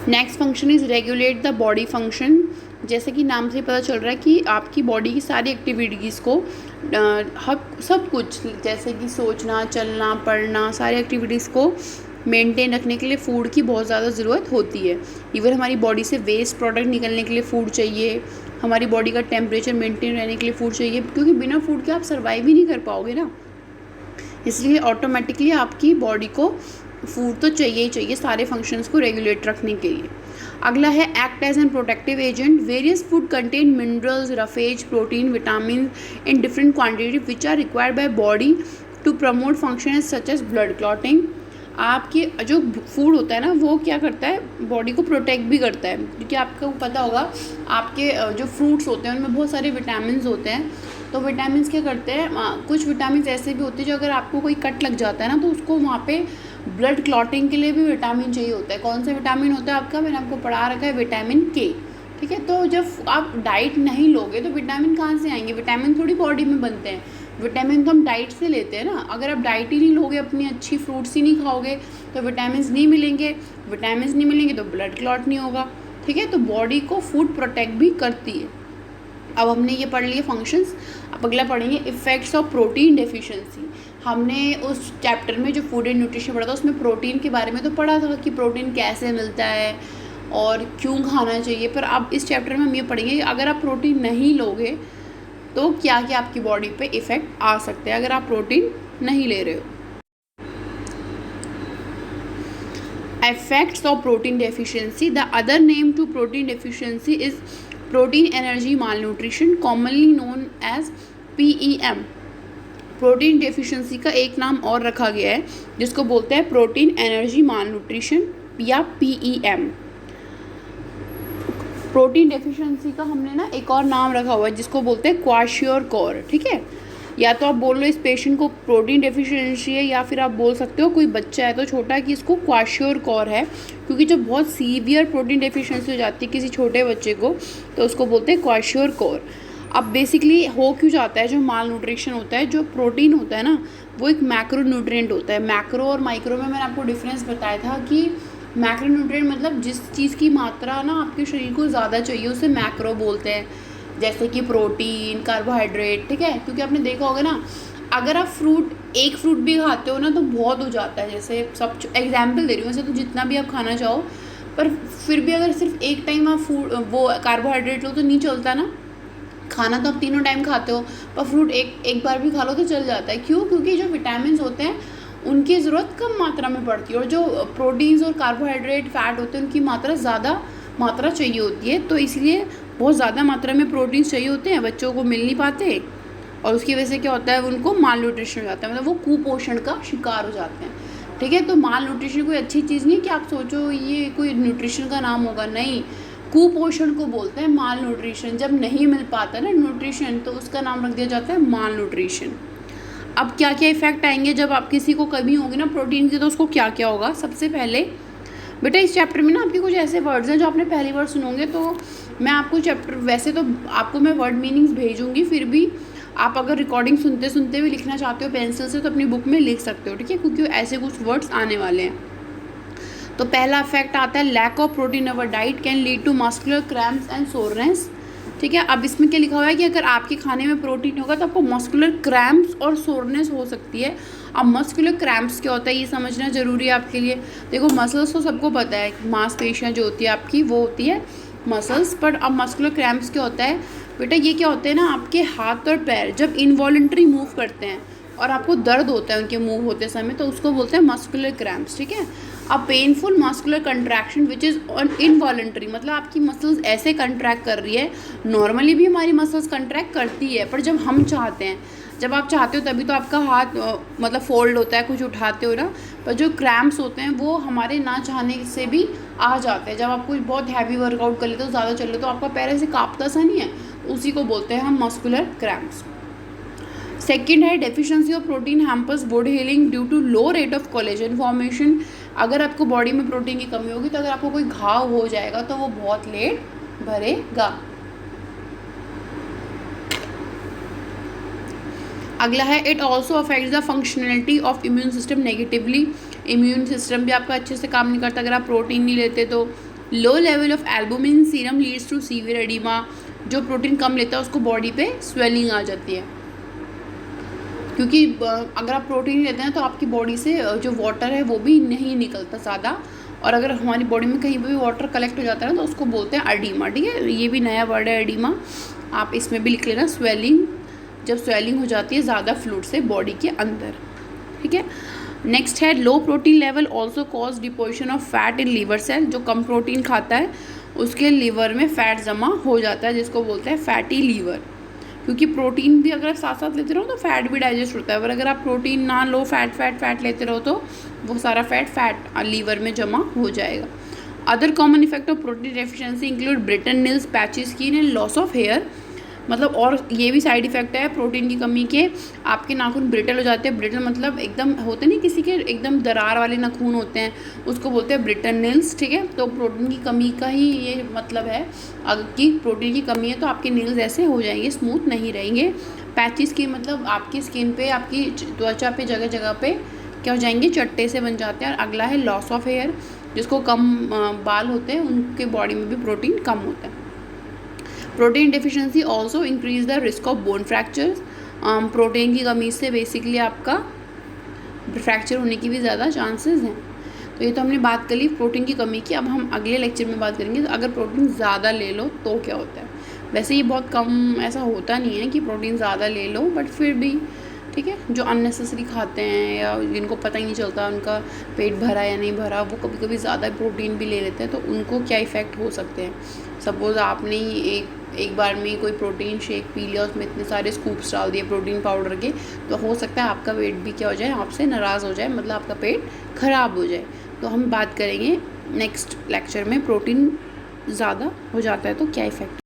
Next function is regulate the body function. जैसे कि नाम से पता चल रहा है कि आपकी बॉडी की सारी एक्टिविटीज़ को सब कुछ जैसे कि सोचना, चलना, पढ़ना, सारी एक्टिविटीज़ को मेंटेन रखने के लिए फूड की बहुत ज़्यादा ज़रूरत होती है। इवन हमारी बॉडी से वेस्ट प्रोडक्ट निकलने के लिए फूड चाहिए, हमारी बॉडी का टेम्परेचर मेंटेन रहने के लिए फूड चाहिए, क्योंकि बिना फूड के आप सर्वाइव ही नहीं कर पाओगे ना। इसलिए ऑटोमेटिकली आपकी बॉडी को फूड तो चाहिए ही चाहिए सारे फंक्शंस को रेगुलेट रखने के लिए। अगला है act as an protective agent. Various food contain minerals, roughage, protein, vitamin in different quantity which are required by body to promote function such as blood clotting. आपके जो फूड होता है ना वो क्या करता है, बॉडी को प्रोटेक्ट भी करता है, क्योंकि आपको पता होगा आपके जो फ्रूट्स होते हैं उनमें बहुत सारे विटामिन होते हैं। तो विटामिन क्या करते हैं, कुछ विटामिन ऐसे भी होते हैं जो अगर आपको कोई कट लग जाता है ना तो उसको वहाँ पे ब्लड क्लॉटिंग के लिए भी विटामिन चाहिए होता है। कौन सा विटामिन होता है आपका, मैंने आपको पढ़ा रखा है, विटामिन के। ठीक है, तो जब आप डाइट नहीं लोगे तो विटामिन कहाँ से आएंगे, विटामिन थोड़ी बॉडी में बनते हैं, विटामिन तो हम डाइट से लेते हैं ना। अगर आप डाइट ही नहीं लोगे, अपनी अच्छी फ्रूट्स ही नहीं खाओगे तो विटामिन नहीं मिलेंगे, विटामिन नहीं मिलेंगे तो ब्लड क्लॉट नहीं होगा। ठीक है, तो बॉडी को फूड प्रोटेक्ट भी करती है। अब हमने ये पढ़ लिए फंक्शंस, अब अगला पढ़ेंगे इफ़ेक्ट्स ऑफ प्रोटीन डेफिशिएंसी। हमने उस चैप्टर में जो फूड एंड न्यूट्रिशन पढ़ा था उसमें प्रोटीन के बारे में तो पढ़ा था कि प्रोटीन कैसे मिलता है और क्यों खाना चाहिए, पर अब इस चैप्टर में हम ये पढ़ेंगे कि अगर आप प्रोटीन नहीं लोगे तो क्या क्या आपकी बॉडी पे इफ़ेक्ट आ सकते हैं अगर आप प्रोटीन नहीं ले रहे हो। Effects of protein deficiency. The other name to protein deficiency is protein energy malnutrition, commonly known as PEM. Protein deficiency का एक नाम और रखा गया है जिसको बोलते हैं प्रोटीन एनर्जी मालन्यूट्रिशन या PEM। प्रोटीन डेफिशिएंसी का हमने ना एक और नाम रखा हुआ है जिसको बोलते हैं क्वाशियोर-कोर। ठीक है, या तो आप बोल लो इस पेशेंट को प्रोटीन डेफिशिएंसी है, या फिर आप बोल सकते हो कोई बच्चा है तो छोटा कि इसको क्वाशियोर-कोर है, क्योंकि जब बहुत सीवियर प्रोटीन डेफिशिएंसी हो जाती है किसी छोटे बच्चे को तो उसको बोलते हैं क्वाशियोर-कोर। अब बेसिकली हो क्यों जाता है, जो माल न्यूट्रिशन होता है, जो प्रोटीन होता है ना वो एक मैक्रो न्यूट्रिएंट होता है। मैक्रो और माइक्रो में मैंने आपको डिफरेंस बताया था कि मैक्रो न्यूट्रिएंट मतलब जिस चीज़ की मात्रा ना आपके शरीर को ज़्यादा चाहिए उसे मैक्रो बोलते हैं, जैसे कि प्रोटीन, कार्बोहाइड्रेट। ठीक है, क्योंकि आपने देखा होगा ना अगर आप एक फ्रूट भी खाते हो ना तो बहुत हो जाता है। जैसे सब एग्जाम्पल दे रही हूँ, वैसे तो जितना भी आप खाना चाहो, पर फिर भी अगर सिर्फ एक टाइम आप वो कार्बोहाइड्रेट लो तो नहीं चलता ना। खाना तो आप तीनों टाइम खाते हो, पर फ्रूट एक बार भी खा लो तो चल जाता है। क्यों, क्योंकि जो विटामिन होते हैं उनकी ज़रूरत कम मात्रा में पड़ती है और जो प्रोटीन्स और कार्बोहाइड्रेट फैट होते हैं उनकी मात्रा ज़्यादा मात्रा चाहिए होती है। तो इसलिए बहुत ज़्यादा मात्रा में प्रोटीन्स चाहिए होते हैं, बच्चों को मिल नहीं पाते और उसकी वजह से क्या होता है, उनको माल न्यूट्रिशन हो जाता है, मतलब वो कुपोषण का शिकार हो जाते हैं। ठीक है, तो माल न्यूट्रिशन कोई अच्छी चीज़ नहीं है कि आप सोचो ये कोई न्यूट्रिशन का नाम होगा, नहीं, कुपोषण को बोलते हैं माल न्यूट्रिशन। जब नहीं मिल पाता ना न्यूट्रिशन तो उसका नाम रख दिया जाता है माल न्यूट्रिशन। अब क्या क्या इफेक्ट आएंगे जब आप किसी को कमी होगी ना प्रोटीन की, तो उसको क्या क्या होगा। सबसे पहले बेटा इस चैप्टर में ना आपके कुछ ऐसे वर्ड्स हैं जो आपने पहली बार सुनोगे, तो मैं आपको चैप्टर वैसे तो आपको मैं वर्ड मीनिंग्स भेजूंगी, फिर भी आप अगर रिकॉर्डिंग सुनते सुनते भी लिखना चाहते हो पेंसिल से तो अपनी बुक में लिख सकते हो। ठीक है, क्योंकि ऐसे कुछ वर्ड्स आने वाले हैं। तो पहला इफेक्ट आता है lack of protein our diet can lead to muscular cramps and soreness. ठीक है, अब इसमें क्या लिखा हुआ है कि अगर आपके खाने में प्रोटीन होगा तो आपको मस्कुलर क्रैम्प्स और सोरनेस हो सकती है। अब मस्कुलर क्रैम्प्स क्या होता है ये समझना ज़रूरी है आपके लिए। देखो मसल्स तो सबको पता है, मांसपेशियाँ जो होती है आपकी वो होती है मसल्स, पर अब मस्कुलर क्रैम्प्स क्या होता है बेटा, ये क्या होते हैं ना आपके हाथ और पैर जब इनवॉलंटरी मूव करते हैं और आपको दर्द होता है उनके मूव होते समय, तो उसको बोलते हैं मस्कुलर क्रैम्प्स। ठीक है, अब painful muscular contraction which is involuntary, मतलब आपकी मसल्स ऐसे कंट्रैक्ट कर रही है, नॉर्मली भी हमारी मसल्स कंट्रैक्ट करती है, पर जब हम चाहते हैं, जब आप चाहते हो तभी तो आपका हाथ मतलब फोल्ड होता है, कुछ उठाते हो ना, पर जो क्रैम्प्स होते हैं वो हमारे ना चाहने से भी आ जाते हैं। जब आप कुछ बहुत हैवी वर्कआउट कर लेते हो, ज़्यादा चल लेते तो आपका पैर ऐसे कांपता सा नहीं है, उसी को बोलते हैं हम मस्कुलर क्रैम्प्स। सेकेंड है deficiency of protein hampers wound healing due to low rate of collagen formation. अगर आपको बॉडी में प्रोटीन की कमी होगी तो अगर आपको कोई घाव हो जाएगा तो वो बहुत लेट भरेगा। अगला है it also affects the functionality of immune system negatively. Immune system भी आपका अच्छे से काम नहीं करता अगर आप प्रोटीन नहीं लेते तो। Low level of albumin serum leads to severe oedema, जो प्रोटीन कम लेता है उसको बॉडी पे स्वेलिंग आ जाती है, क्योंकि अगर आप प्रोटीन लेते हैं तो आपकी बॉडी से जो वाटर है वो भी नहीं निकलता ज़्यादा, और अगर हमारी बॉडी में कहीं पर भी वाटर कलेक्ट हो जाता है ना तो उसको बोलते हैं एडिमा, ठीक है। ये भी नया वर्ड है एडिमा, आप इसमें भी लिख लेना स्वेलिंग, जब स्वेलिंग हो जाती है ज़्यादा फ्लूइड से बॉडी के अंदर, ठीक है। नेक्स्ट है low protein level also cause deposition of fat in liver cell, जो कम प्रोटीन खाता है उसके लीवर में फैट जमा हो जाता है जिसको बोलते हैं फैटी लीवर, क्योंकि प्रोटीन भी अगर आप साथ साथ लेते रहो तो फैट भी डाइजेस्ट होता है, और अगर आप प्रोटीन ना लो फैट लेते रहो तो वो सारा फैट लीवर में जमा हो जाएगा। Other common effect of protein deficiency include brittle nails, patchy skin and loss of hair, मतलब और ये भी साइड इफ़ेक्ट है प्रोटीन की कमी के, आपके नाखून ब्रिटल हो जाते हैं। ब्रिटल मतलब एकदम होते नहीं, किसी के एकदम दरार वाले नाखून होते हैं उसको बोलते हैं ब्रिटल नील्स, ठीक है। तो प्रोटीन की कमी का ही ये मतलब है, अगर कि प्रोटीन की कमी है तो आपके नील्स ऐसे हो जाएंगे, स्मूथ नहीं रहेंगे। पैची स्किन मतलब आपकी स्किन पे, आपकी त्वचा पे जगह जगह पे क्या हो जाएंगे, चट्टे से बन जाते हैं। और अगला है लॉस ऑफ हेयर, जिसको कम बाल होते हैं उनके बॉडी में भी प्रोटीन कम होता है। Protein deficiency also increase the risk of bone fractures, protein की कमी से बेसिकली आपका फ्रैक्चर होने की भी ज़्यादा चांसेस हैं। तो ये तो हमने बात कर ली प्रोटीन की कमी की। अब हम अगले लेक्चर में बात करेंगे तो अगर प्रोटीन ज़्यादा ले लो तो क्या होता है। वैसे ये बहुत कम, ऐसा होता नहीं है कि प्रोटीन ज़्यादा ले लो, बट फिर भी ठीक है, जो अननेसेसरी खाते हैं या जिनको पता ही नहीं चलता उनका पेट भरा या नहीं भरा, वो कभी कभी ज़्यादा प्रोटीन भी ले लेते हैं, तो उनको क्या इफ़ेक्ट हो सकते हैं। सपोज़ आपने ही एक बार में कोई प्रोटीन शेक पी लिया, उसमें इतने सारे स्कूप्स डाल दिए प्रोटीन पाउडर के, तो हो सकता है आपका पेट भी क्या हो जाए, आपसे नाराज़ हो जाए, मतलब आपका पेट ख़राब हो जाए। तो हम बात करेंगे नेक्स्ट लेक्चर में प्रोटीन ज़्यादा हो जाता है तो क्या इफ़ेक्ट।